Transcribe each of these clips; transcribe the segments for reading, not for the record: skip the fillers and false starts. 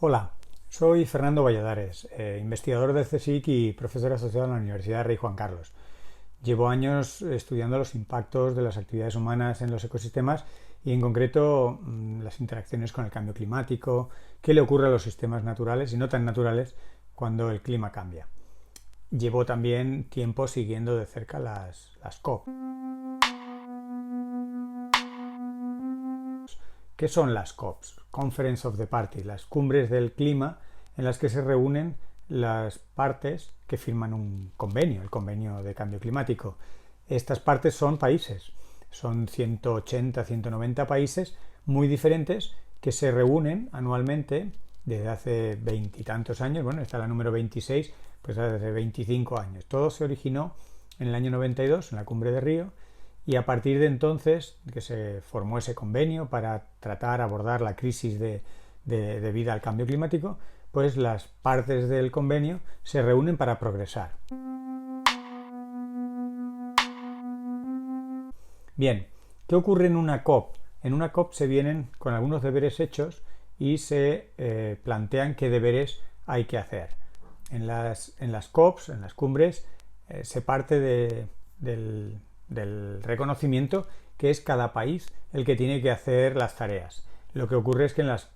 Hola, soy Fernando Valladares, investigador del CSIC y profesor asociado en la Universidad Rey Juan Carlos. Llevo años estudiando los impactos de las actividades humanas en los ecosistemas y en concreto las interacciones con el cambio climático, qué le ocurre a los sistemas naturales y no tan naturales cuando el clima cambia. Llevo también tiempo siguiendo de cerca las COP. ¿Qué son las COPs? Conference of the Parties, las cumbres del clima en las que se reúnen las partes que firman un convenio, el convenio de cambio climático. Estas partes son países, son 180, 190 países muy diferentes que se reúnen anualmente desde hace veintitantos años, bueno, esta es la número 26, pues hace 25 años. Todo se originó en el año 92, en la cumbre de Río, y a partir de entonces que se formó ese convenio para tratar, abordar la crisis debida al cambio climático, pues las partes del convenio se reúnen para progresar. Bien, ¿qué ocurre en una COP? En una COP se vienen con algunos deberes hechos y se plantean qué deberes hay que hacer. En las COPs, en las cumbres, se parte del reconocimiento que es cada país el que tiene que hacer las tareas. Lo que ocurre es que en las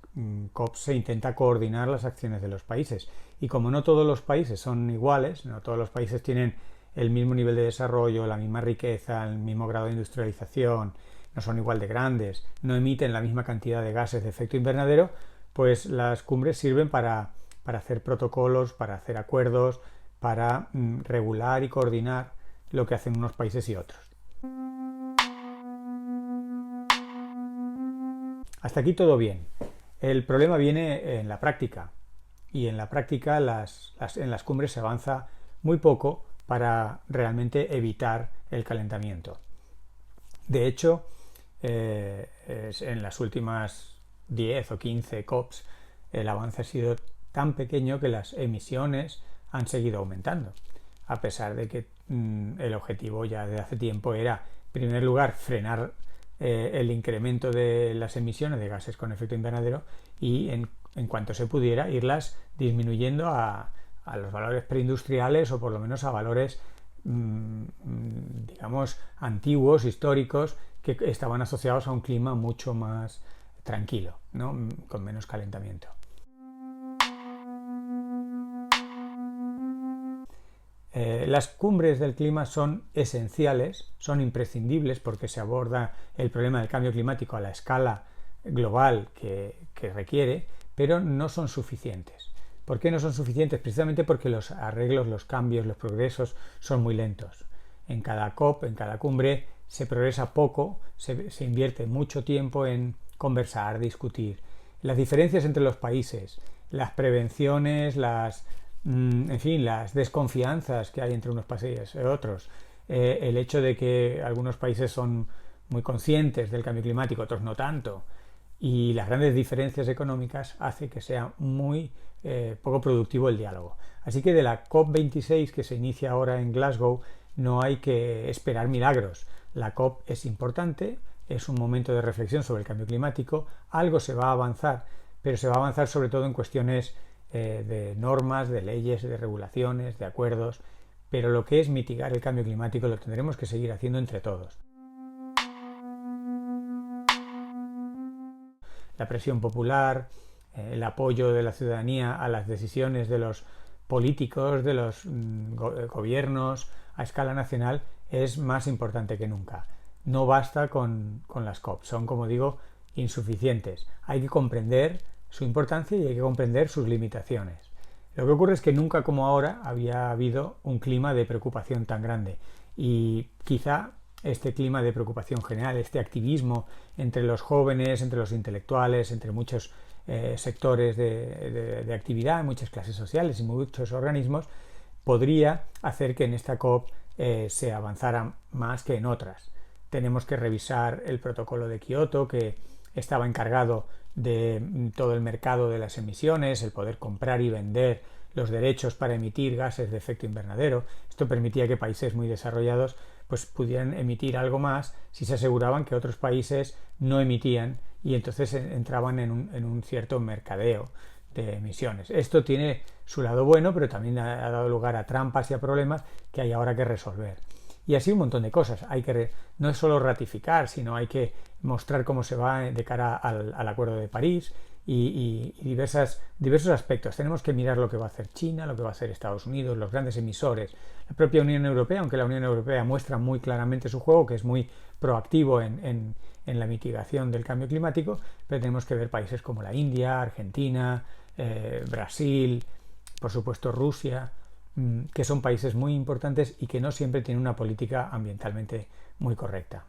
COP se intenta coordinar las acciones de los países y como no todos los países son iguales, no todos los países tienen el mismo nivel de desarrollo, la misma riqueza, el mismo grado de industrialización, no son igual de grandes, no emiten la misma cantidad de gases de efecto invernadero, pues las cumbres sirven para hacer protocolos, para hacer acuerdos, para regular y coordinar lo que hacen unos países y otros. Hasta aquí todo bien. El problema viene en la práctica y en la práctica en las cumbres se avanza muy poco para realmente evitar el calentamiento. De hecho, en las últimas 10 o 15 COPs el avance ha sido tan pequeño que las emisiones han seguido aumentando, a pesar de que el objetivo ya de hace tiempo era, en primer lugar, frenar el incremento de las emisiones de gases con efecto invernadero y en cuanto se pudiera irlas disminuyendo a los valores preindustriales o por lo menos a valores digamos antiguos, históricos, que estaban asociados a un clima mucho más tranquilo, ¿no? Con menos calentamiento. Las cumbres del clima son esenciales, son imprescindibles porque se aborda el problema del cambio climático a la escala global que requiere, pero no son suficientes. ¿Por qué no son suficientes? Precisamente porque los arreglos, los cambios, los progresos son muy lentos. En cada COP, en cada cumbre, se progresa poco, se invierte mucho tiempo en conversar, discutir. Las diferencias entre los países, las prevenciones, en fin, las desconfianzas que hay entre unos países y otros, el hecho de que algunos países son muy conscientes del cambio climático, otros no tanto, y las grandes diferencias económicas hace que sea muy poco productivo el diálogo. Así que de la COP26 que se inicia ahora en Glasgow no hay que esperar milagros. La COP es importante, es un momento de reflexión sobre el cambio climático, algo se va a avanzar, pero se va a avanzar sobre todo en cuestiones de normas, de leyes, de regulaciones, de acuerdos, pero lo que es mitigar el cambio climático lo tendremos que seguir haciendo entre todos. La presión popular, el apoyo de la ciudadanía a las decisiones de los políticos, de los gobiernos a escala nacional es más importante que nunca. No basta con las COP, son, como digo, insuficientes. Hay que comprender su importancia y hay que comprender sus limitaciones. Lo que ocurre es que nunca como ahora había habido un clima de preocupación tan grande y quizá este clima de preocupación general, este activismo entre los jóvenes, entre los intelectuales, entre muchos sectores de actividad, muchas clases sociales y muchos organismos, podría hacer que en esta COP se avanzara más que en otras. Tenemos que revisar el protocolo de Kioto, que estaba encargado de todo el mercado de las emisiones, el poder comprar y vender los derechos para emitir gases de efecto invernadero. Esto permitía que países muy desarrollados pues pudieran emitir algo más si se aseguraban que otros países no emitían y entonces entraban en un cierto mercadeo de emisiones. Esto tiene su lado bueno, pero también ha dado lugar a trampas y a problemas que hay ahora que resolver. Y así un montón de cosas. No es solo ratificar, sino hay que mostrar cómo se va de cara al Acuerdo de París y diversos aspectos. Tenemos que mirar lo que va a hacer China, lo que va a hacer Estados Unidos, los grandes emisores, la propia Unión Europea, aunque la Unión Europea muestra muy claramente su juego, que es muy proactivo en la mitigación del cambio climático, pero tenemos que ver países como la India, Argentina, Brasil, por supuesto Rusia, que son países muy importantes y que no siempre tienen una política ambientalmente muy correcta.